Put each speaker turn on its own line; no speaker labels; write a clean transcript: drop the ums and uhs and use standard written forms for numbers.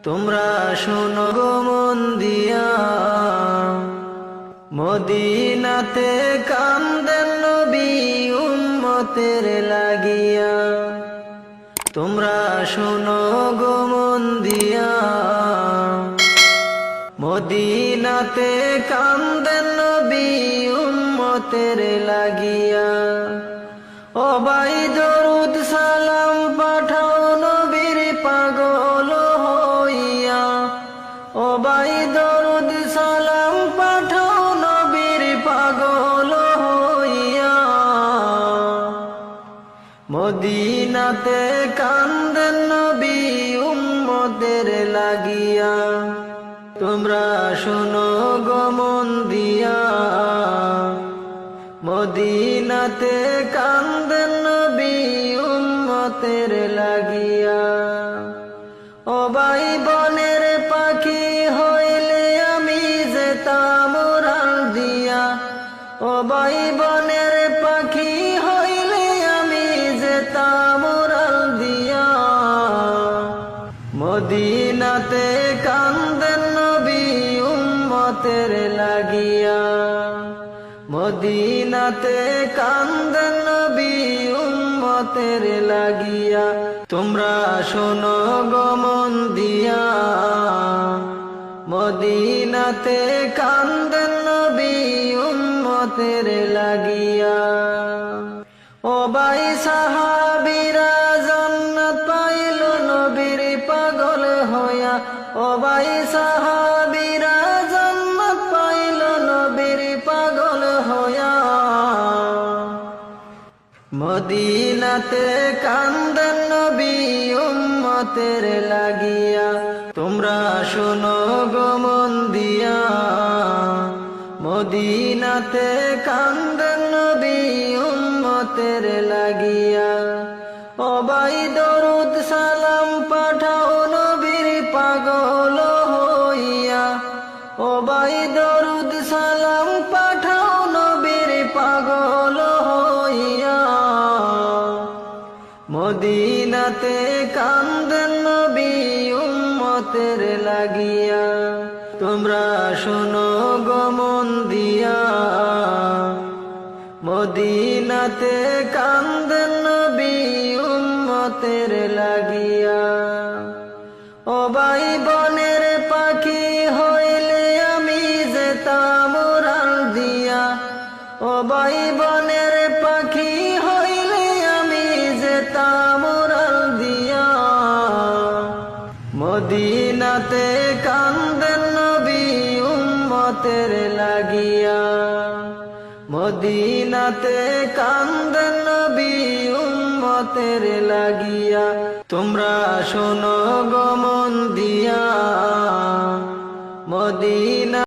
তোমরা শোনো গো মন দিয়া, মদিনাতে কান্দেন নবী উম্মতের লাগিয়া। তোমরা শোনো গো মন দিয়া, মদিনাতে কান্দেন নবী উম্মতের লাগিয়া। ও ভাই দরুদ সালাম পাঠাও নবীর পাগল হইয়া। ও ভাই দরুদ সালাম পাঠাও নবীর পাগল হইয়া। মদিনাতে কান্দেন নবী উম্মতের লাগিয়া। তোমরা শোনো গো মন দিয়া, মদিনাতে কান্দেন নবী উম্মতের লাগিয়া। ও ভাই বনের পাখি হইলে আমি যেতাম উড়াল দিয়া। ও ভাই বনের পাখি হইলে আমি যেতাম উড়াল দিয়া। মদিনাতে কান্দেন নবী উম্মতের লাগিয়া। মদিনাতে কান্দেন নবী উম্মতের লাগিয়া। তোমরা শোনো গো মন দিয়া, মদিনাতে কান্দেন নবী উম্মতের লাগিয়া। ও ভাই সাহাবীরা জান্নাত পাইল নবীর পাগল হইয়া। ও ভাই সাহাবীরা জান্নাত পাইল নবীর পাগল হইয়া। মদিনাতে কান্দেন নবী উম্মতের লাগিয়া। তোমরা শোনো গো মন দিয়া, মদিনাতে কান্দেন নবী উম্মতের লাগিয়া। ও ভাই দরুদ সালাম পাঠাও নবীর পাগল হইয়া। ও ভাই দরুদ সালাম পাঠাও নবীর পাগল হইয়া। মদিনাতে কান্দেন নবী উম্মতের লাগিয়া। তোমরা শোনো গো মন দিয়া, মদিনাতে কান্দেন নবী উম্মতের লাগিয়া। ও ভাই বনের পাখি হইলে আমি যেতাম উড়াল দিয়া। ও ভাই বনের পাখি হইলে আমি যেতাম উড়াল দিয়া। মদিনাতে কান্দেন নবী উম্মতের লাগিয়া। মদিনাতে কান্দেন নবী উম্মতের লাগিয়া। তোমরা শোনো গো মন দিয়া, মদিনা